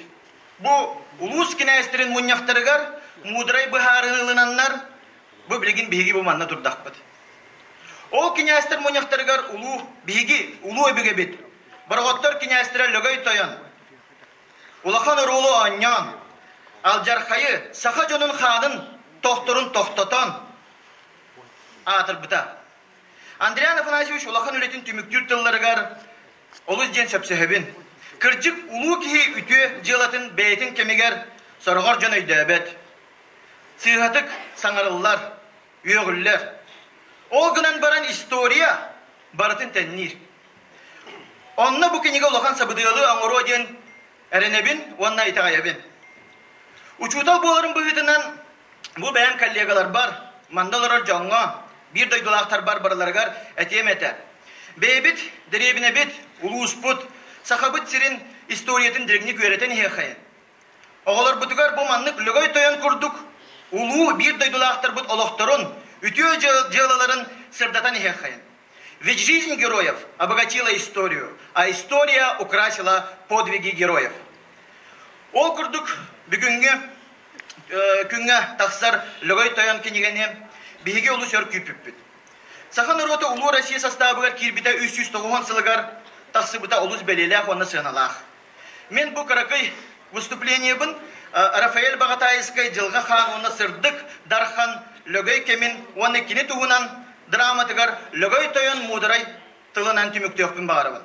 Бұл ұлус кінәйстерін мұнияқтарығар мудырай бұхарылынанлар бұл білген бейге бұл манна тұрдақ бет. Ол кінәйстер мұнияқтарығар ұлу өбіге бет. Барғоттар кінәйстері лөгөй тойан. Улахан ұрулы аньян. Алжархайы саха жонын ханын тоқтырын тоқтатан. Атыр бұта. Андрей Афанасьевич улахан үлетін түміктүр тылларығар олыз ден сөпсөһөбін. Кірчік улу кихи үтүе жылатын бәйтін кемегер сорғар жон өйдөбет. Сыйғатык саңарылар, үйөгіллер. Ол гынан баран история барытын тәннир. Онна бу кенеге улахан сабыдыялы аңыру ден әренебін, онна итағайабын. Учутал боларын бұғытынан бұл бәйім коллегалар бар, мандаларар жаңға, bir doydulaqtar бар бараларғар әтем әті. Бәйбіт, дәребіне бет, ұлы ұспыт, сақабыт сирин историятын дірігіне көретін еқайын. Оғалар бұтығар бұл маннық лөгөй тойын күрдік, ұлы bir doydulaqtar бұт олықтырын, үтіе жылаларын сырдатан еқайын. Ведь жизнь героев обогатила историю, а история украсила подвиги героев. Ол күрдік бүгінгі күнге тақсар лөгөй таян кенегене биһиге улус өр күппүт. Сахан рота улуу Россия составыгар кирбите 390 сылыгар тақсыбыта улус белелях онна сыналах. Мен бу каракай выступление бын Рафаэль Багатайскай жылға хан онна сырдык дархан лөгөй кемин оны кини туғынан драматыгар лөгөй таян мудырай тылынан түмүктөкпүн бағарабын.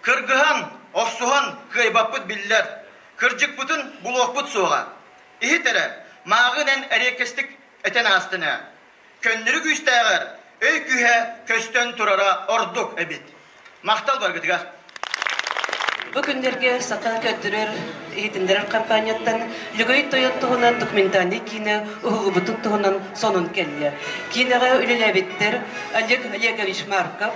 Кыргыхан, оқсухан кайбаппыт биллер, кыржык бұтын бұлоқпыт соға. Ихи тәрі, мағынен әрекестік әтен астына. Көннірі күстәғір, өй күйе көстен тұрара ордық әбет. Мақтал бар күтіға. Бу күндерге сақа көттірер итіндерер кампанияттан лөгөй тойот туғынан документальный кине ұғыбытын туғынан сонын келді. Кинеға үлеләбеттер Олег Олегович Марков,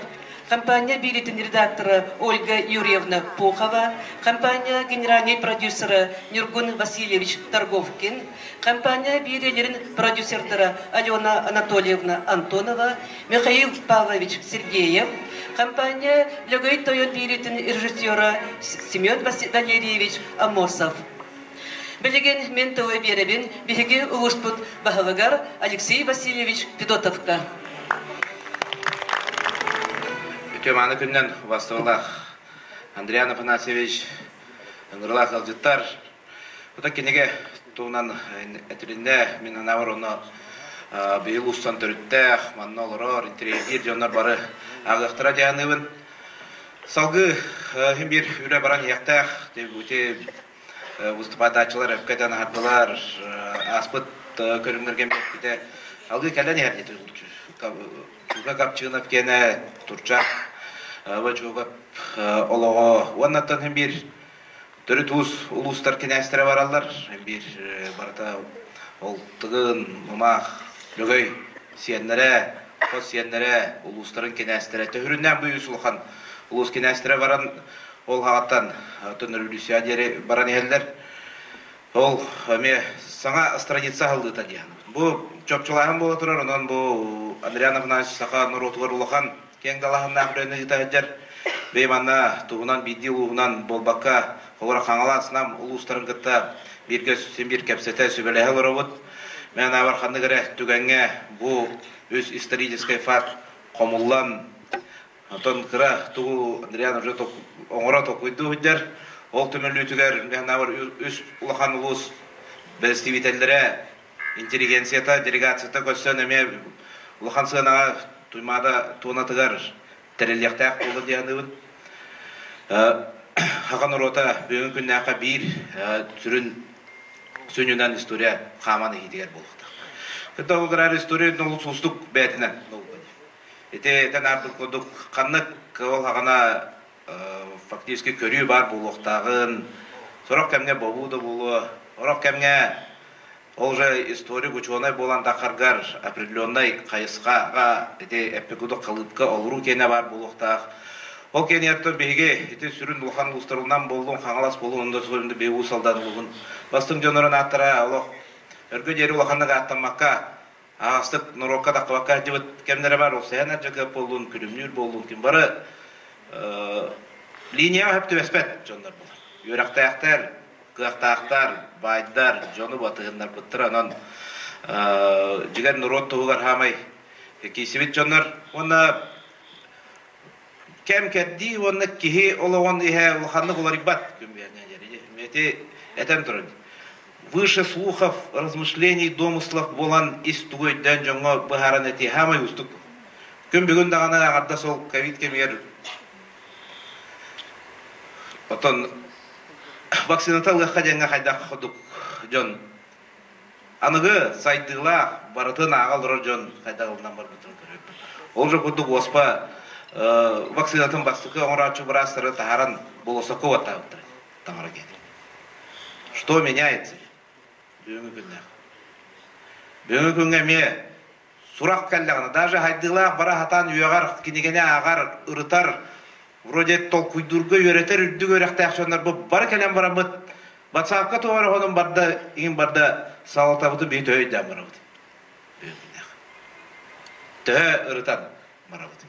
компания билетин редакторы Ольга Юрьевна Пухова, компания генеральный продюсеры Нюргун Васильевич Торговкин, компания билетин продюсердары Алена Анатольевна Антонова, Михаил Павлович Сергеев, компания лөгөй тойот билетин режиссера Семен Валерьевич Амосов. Білеген мен тойы беребін бігеге ұғыспыт бағылығар Алексей Васильевич Федотовка. Төманы күннен бастығылақ Андриан Афанасьевич ыңғырлақ алжыттар. Бұта кенеге туынан әтілінде мен анавар оны бейіл ұстан түріттәқ, манны олырор, интерьер жонлар бары ағықтыра жағынығын. Салғы хем бір үлі баран яқтақ, деп өте выступадачылар, әпкәден ағардылар, аспыт көріңдерген бәккеде. Алғы кәлден әрдеті Чуга капчынып кене турчак ва чуга олого ваннаттан hem bir төрү туус улустар кенестер баралар hem bir барата ол тыгын мамах лөгөй сиеннере кос сиеннере улустарын кенестере төрүннән буй сулхан улус кенестере баран ол хагаттан төнөрүлүсү адери баран элдер ол ме саңа страница алды та диян бу чопчулайын бола турар онан бу Андриан Афанасьевич сақа нұротығыр улахан кен далахыннан бірені житайджар бейманна туғынан бидил уғынан болбаққа қолыра қаңаласынан ұлыстарын кітта бір кәпсеті сөбелеге лұровыд мен аварханды кірі түгенге бу өз исторический факт қомуллан тон кіра туғу Андриан уже оңыра тоқуйды ұйдар ол төмірлі түгер мен авар өз улахан ұлыс бәстивителдері интеллигенцията делегацията көстен әме Улахан сынаға туймада туынатығар тәрелияқтақ болды дейінуін. Хаған ұрота бүйін күнне ақа бір түрін сөнінен история қаманы едігер болуқта. Күтті олғырар историяның олы сұстық бәтінен. Етен ардық көдік қанық ол хағана фактически көрі бар болуқтағын. Сорақ кәмге болуды болу. Орақ кәмге ол же история ученый болан тақаргар определенный қайысқаға әппекуды қалыпқа олыру кене бар болуқтақ. Ол кене әрті бейге сүрін ұлған ұлыстырылынан болуын, қаңалас болуын, онда сөйлімді бейу салдан болуын. Бастың жонырын аттыра, олық, өргі дері ұлғанығы аттамаққа, ағыстық нұрокқа даққабаққа жібіт кемдері бар, ол сәйін әржігі болуын, күлімнер болуын, кем бары линия әпті вәспәт жондар болуын. Өрақтаяқтар, Кыақтақтар, байдар, жоны батығындар бұттыр, анан жігер нұрот тұғығар хамай кейсебет жонлар. Оны кәм кәдді, оны кеге олығын ihe ұлғанлық олар ибат. Әтем тұрын. Выше слухов, размышлений, домыслов болан истугойдан жоңға бұхаран әте хамай ұстық. Күн бүгін дағана ағарда сол ковид кемер. Отын вакцинатал ғаққа қайдақ құдық жон. Анығы сайдыла барытын ағал ұрыр жон қайдағылынан бар бұтын көріп. Ол жо құдық оспа вакцинатын бақсықы оңырачы бірастыры тағаран болоса көватта ұттыр. Таңыры кеді. Что меняется? Бүгінгі күнне. Бүгінгі күнге ме сұрақ кәлдіғаны. Даже хайдыла бара хатан үйеғар кенегене ағар ұрытар вроде тол куйдурга өретер үрдүг өректе акчандар бу бар келем барамыт батсапка тоора онун барда ин барда салатабыты бит өйдө барабыт тө ырытан барабыт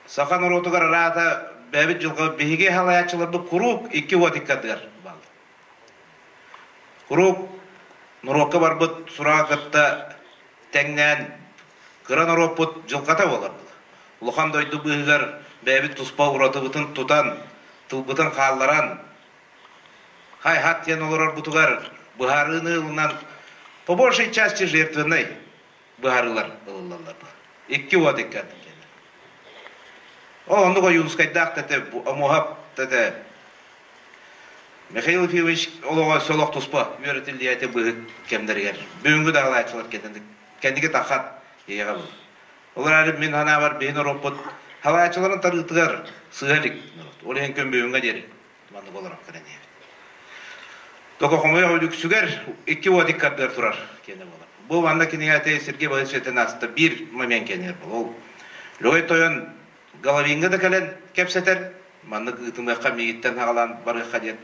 Сахан ротугар рата бәбит жылга биге халаячыларды курук 2 ватикадыр бал. Курук нурокка барбыт сурагатта тәңнән кыран ропут жылката болар. Улхан дойду быгар бәбит туспа уротыбытын тутан тылбытын калларан хай хаттен олар бутугар быгарыны улнан по большей части жертвенный быгарылар ыллалар. 2 ватикад. О, онда Юнускайдак тете амухап тете Михаил Ефимович олога солох туспа үйретилди айты быгы кемдергер. Бүгүнгү дагы айтылар кендиге тахат ega бул. Олар әле мен ана бар бейин ропот халаячыларын тарыгытыгар сыгалик. Ол ен көм бүгүнгө дери. Маны боларак керене. Токо хомоя үлүксүгер 2 вадиккаттар турар кене болар. Бул анда кинеге айты Сергей Борисовичтен асты бир момент кенер бул. Ол лой тоyon Головинга да кален кепсетер, манны гытымакка мегиттен хагалан бары хадет.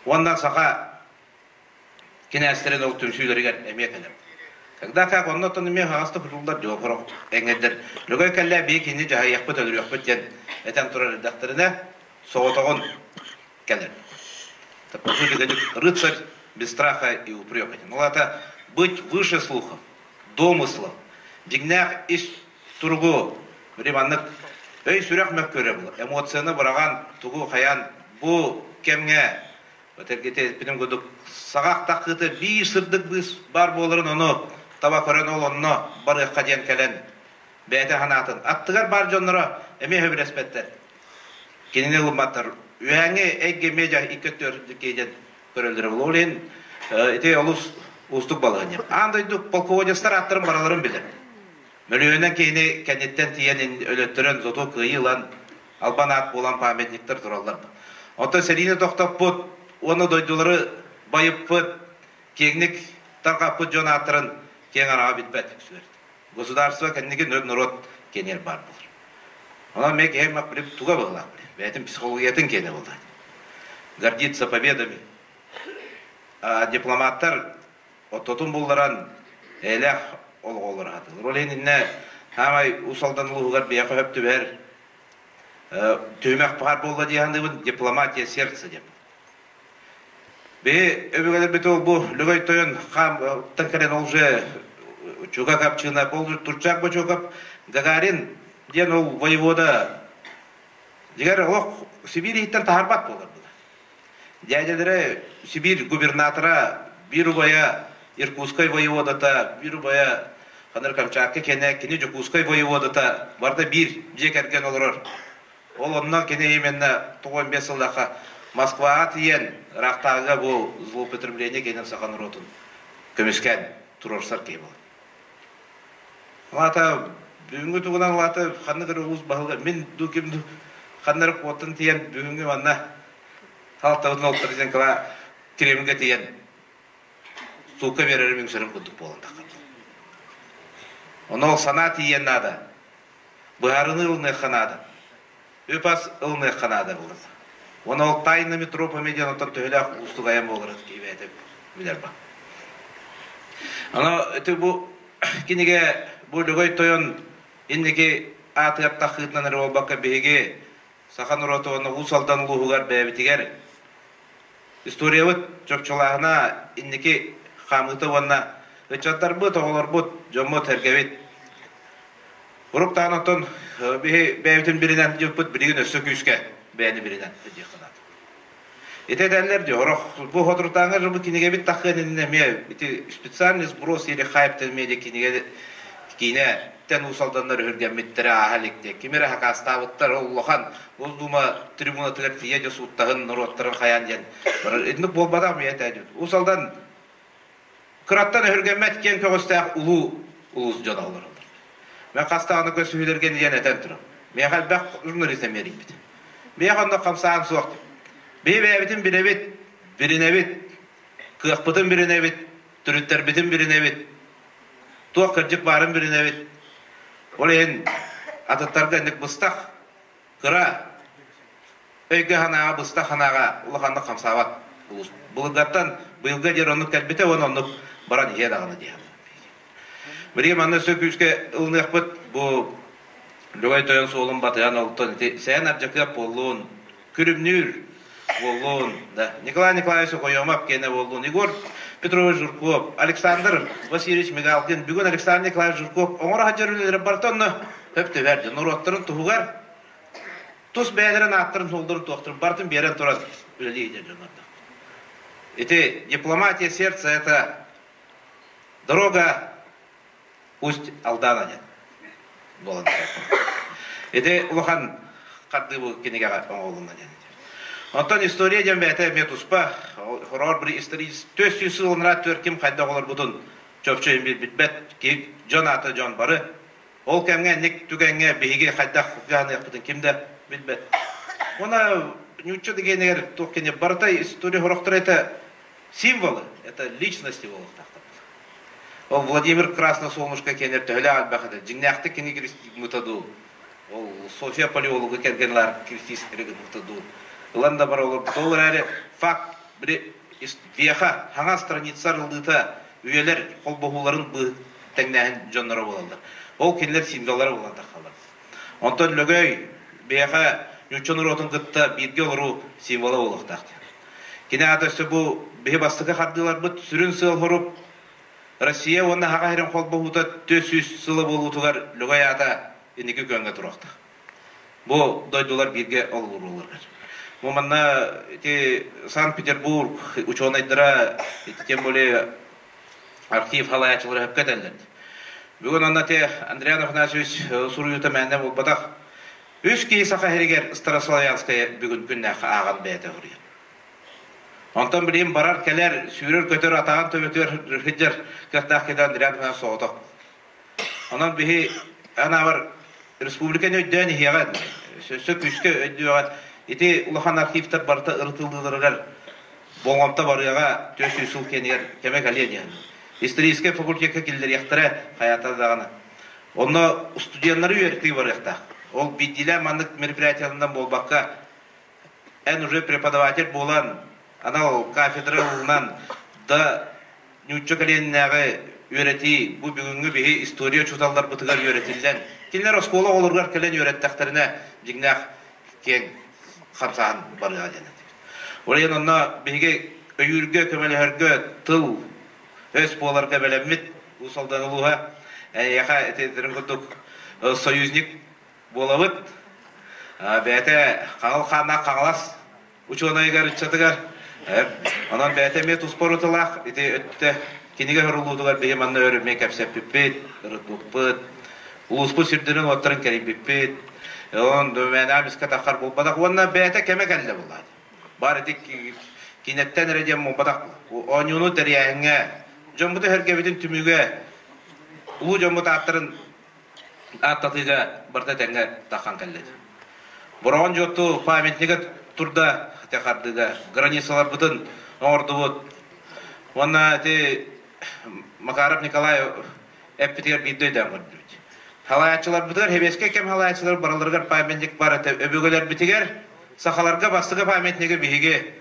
Ондан сака кинестерен ол түнсүйлөргө эмекелер. Когда как онно тон эме хагасты курулдар жокорок эңедер. Лөгөй келле бекини жай якпыт өлүрөкпүт ден этен турар редакторына соотогон келер. Тапсырды рыцарь без страха и упрека. Ну это быть выше слухов, домыслов, дигнах из тургу Бриманнык өй сүрәк мәккөрә бул. Эмоцияны бараган тугу хаян бу кемгә өтергете бинем гыдык сагак такыты бир сырдык біз бар болырын оны таба көрән ол онны бар хадиян келен бәйте ханатын аттыгар бар жоннора эме хөбреспеттер. Кенене улматтар үәңе әйге медиа 2-4 кейден көрөлдөрө бул. Олен ите олус устук балыгын. Андай дук полководецтар аттырын бараларын билер. Мөлөөнен кейіне кәнеттен тиен өлөттөрөн зото кыйылан албанат болан памятниктер туралар. Ото серине токтоп бут, оны дойдулары байып бут, кеңник тарқап бут жон аттырын кең арага битпет. Государство кәннеге народ кенер бар булар. Она мек хемак билип туга булар. Бетин психологиятын кене булды. Гордиться победами. А дипломаттар ототун булларан элех олголор хаты. Роленинне хамай усалдан улугар бияка хөптү бер. Төмөк бар болду дегендибин дипломатия сердце деп. Бе өбөгөлөр бит ол бу лөгөй тоyon хам тынкерен уже чуга капчына болду турчак бочогап Гагарин ден ол воевода дигер ох Сибирь иттен тарбат болду. Дядядары Сибирь губернатора Бирубая Иркутской воеводата Бирубая Ханар Камчатка кене Жукутской воеводата барда бир жекерген олорор. Ол оннан кене именно 15 жылдака Москвага тиен рактага бу злоупотребление кенен сахан ротун көмүскөн турорсар кей бол. Лата бүгүнгү тугунан лата ханныр уз багылга мен дуким ханныр котун тиен бүгүнгү манна халтабын олтурген кала кремге тиен сука берер мен сөрүн кудук болгонда. Оно сана тиен нада. Быарыны ылны ханада. Өпас ылны ханада болду. Оны тайны метро помеден отан төлөк устугаям болор кийбетип билер ба. Ана эти бу кинеге бу лөгөй тоyon иннеге атып тахытнан болбакка беге сахан ротоны усалдан улугар бебитигер. Историябыт чокчолагына иннеге хамыты ванна Өчаттар бу тоголор бу жоммо тергебит. Уруктан отон бебитин биринен жопут бирин өсө күскө бени биринен дегенат. Этедерлер жорох бу хотрутаңа жобу кинеге бит тахынын эме бити специальный сброс или хайптен меди кине тен усалдандар өргөн миттер ахаликте кимере хакастабыттар Аллахан оздума трибуна тегер же суттагын нуроттарын хаян ден. Эдник болбада миятайды. Усалдан Кыраттан өргөнмет кен көгөстак улус жаналар. Мен кастаганы көсүйлөргөн ден этен турам. Мен халбак журналистем берип бит. Мен анда камсаан сок. Бебетин биринебит, кыппытын биринебит, түрүттер битин биринебит. Туак кыржык барын биринебит. Олен ататтарга ник бустак кыра өйгө ханага бустак ханага улаханды камсабат. Булгаттан быйылга жер ону калбите ону баран едаганы дия. Бирге манна сөкүскө ылныкпыт бу Lugay toyan soğulun batıyan oltun. Sen arjakap olun. Kürümnür olun. Nikolay Nikolaevich koyamap gene olun. Igor Petrovich Jurkov, Alexander Vasilyevich Migalkin, bugün Alexander Nikolaevich Jurkov, oňor hajarylary bartonny höpde berdi. Nurotlaryň tuğar. Tus bälerin attyryn soldurup doktorum bartyn beren turar. Bilýär jonarda. Дипломатия сердца — это дорога, пусть алдана нет. Это улахан кадды бу кенеге оңолунна нет. Онтон история дем бәте метуспа, хорор бір историс 400 сылынра төркем кайда олар бутун чөпчөйүн битбет ки жон аты жон бары. Ол кемге ник түгенге бейге кайда хуканы якытын кимде битбет. Она ничего дегенер токене барта история хорохтор это символы, это личности волохтакта. Ол Владимир Красносолнышко кенер төлө албахады. Жиңнакты кене кристик мутаду. Ол София Палеологу кергенлар кристик мутаду. Ланда бар олар толар әле факт бір веха хаңа страницалар ылдыта үйелер колбогуларын бу теңнәһен жоннора болалар. Ол кенелер символлар болалар халар. Онтон лөгөй веха нючонор отун гытта бирге олору символы болуктак. Кине атасы бу бебастыга хардылар бут сүрүн сыл хоруп Россия онна хага херен колбогута 400 сылы болутугар лөгөй ата энеге көнгө туракта. Бу дойдулар бирге олурулар. Моманна Санкт-Петербург ученыйдыра тем более архив халаячылары хөп кетелер. Бүгүн аннате Андрей Афанасьевич суруюта мәндә болбадак. Үски саха херегер Старославянская бүгүн күннәх аган бәйте хурия. Онтон билем барар келер сүйрөр көтөр атаган төбөтөр хиджер каттакыдан Андрей Афанасьевич сооток. Анан бихи ана бар республиканы өйдән хияган. Сөп үскө өйдөгән Ити улахан архивтар барта ыртылдыларыгар болғамта барыяға 400 сыл кенегер кемек алия исторический факультетке келдер яқтыра хаята дағана. Оны студентлары үйерттігі бар яқта. Ол биддилә мандык мероприятиялардан болбаққа ән уже преподаватель болан, анау кафедралынан да нюччо каленнәғы үйрети, бұл бүгінгі бейі история чуталдар бұтығар үйретілден. Келер оскола олырғар келен үйреттақтарына жигнақ кен Хамсан барга дена. Олен онна биге өйүргө көмөлөргө тыл өс боларга белемит усалдагылуга яка этедерин кудук союзник болабыт. Бете кагыл хана кагалас учонайгар чатыгар. Анан бете мет успорутулак эте өттө киниге хөрүлүүдүгөр бие манна өрүмө кепсеп пиппет, рытуппыт. Улуспу сирдерин оттарын керим пиппет. Он дövənəmiz kataqar bolbadaq, onunla bəyətə kəmək əldə bulad. Bari dik kinəttən rədiyəm bolbadaq, onyunu dəriyəngə, jombudu hər gəvidin tümügə, ulu jombudu attırın attatıyga barda təngə taqan kəllədi. Burağın jotu pametniga turda təqardıga, granissalar budun ordu bud. Onunla Makarov Nikolay əppitigar biddöydən qırdı. Halayatçılar budur, hebeske kem halayatçılar baralargar paymentlik var ete, öbügeler bitiger, sahalarga bastıga paymentliga bihige,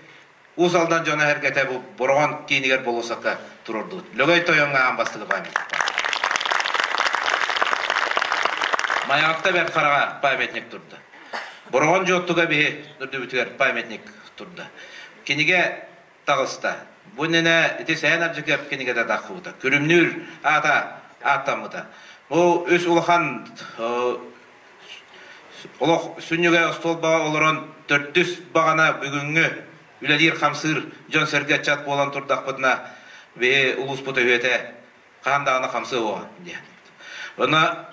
uzaldan jona hergete bu borğan kiyiniger bolosaka tururdu. Lögöy toyonga an bastıga paymentlik var. Mayakta ber karaga paymentlik turdu. Borğan jottuga bihi durdu bitiger paymentlik turdu. Kinige tağısta. Bu nene iti sayan arjıkep kinige de daqıbuda. Kürümnür atamıda. Bu öz ulahan ulaq sünnüge stol bağa olaran 400 bağana bugünkü üledir hamsır jon serge chat bolan turdaq butna ve ulus puta hüete qandağına hamsı o diye. Ona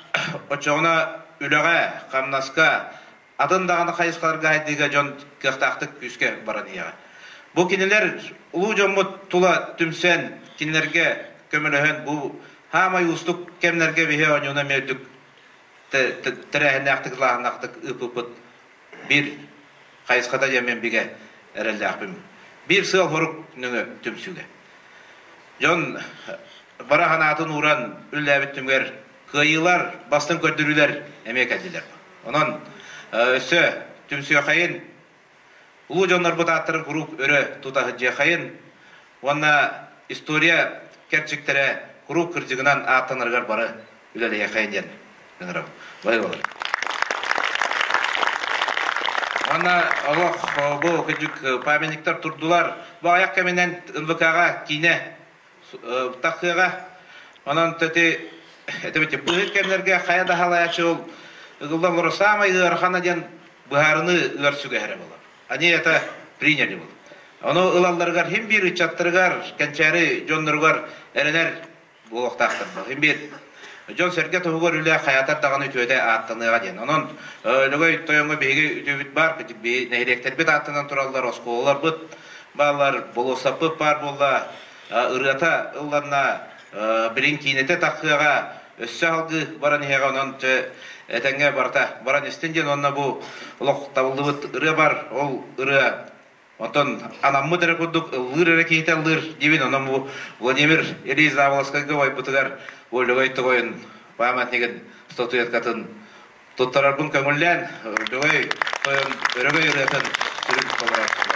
oçağına üleğe qamnaska adındağına qayısqalarga haydiga jon qaqtaqtık küske baran ya. Bu kiniler ulu jomut tula tümsen kinlerge kömülöhen bu Hamay ustuk kemlerge bihe onyuna merdük terehennaktık lahanaktık ıpıpıt bir kayıskata yemen bige erelde akbim. Bir sığal horuk nüngü tümsüge. Jon bara hanatın uğran üllebit tümger kıyılar bastın kördürüler emek ediler. Onun ösü tümsüge kayın ulu jonlar bu dağıttırın kuruk öre tutahıcıya kayın onna istoriya gerçektere Kuru kırcığından ağıtanırgar barı üleleye kayın yen. Vay olar. Ана Аллах бу күчүк памятниктер турдулар. Бу аяк кеменен НВКга кине такыга. Анан төти этебете быгыт кемлерге каяда халаячы ул ыллар самай ырхана ден баарыны ырсуга хәре була. Они это приняли бул. Аны ылалларга һәм бир чаттыргар кенчәре жонноргар эренер бу вактактыр. Һәм бир Жон серге тугур үле хаятар даганы төйдө аттыныга ден. Анан лөгөй тоюңга беги үтүбүт бар, би нехеректер бит аттынан тураллар, осколлар бут, балалар болосапы бар болла, ырата ылларна бирин кинете такыга өссө алгы баран хега анан этеңге барта, баран истенден онна бу улук табылды ыры бар, ол ыры Отон анаммы дәрі күрдік лыр кейті лыр дейбін, онам бұл Владимир Ильич Заволоскайға байбытығар өлігай тұғайын памятнеген статуяткатын тұттарар бұн көңілден өлігай өрігай үретін сүрін қолырат.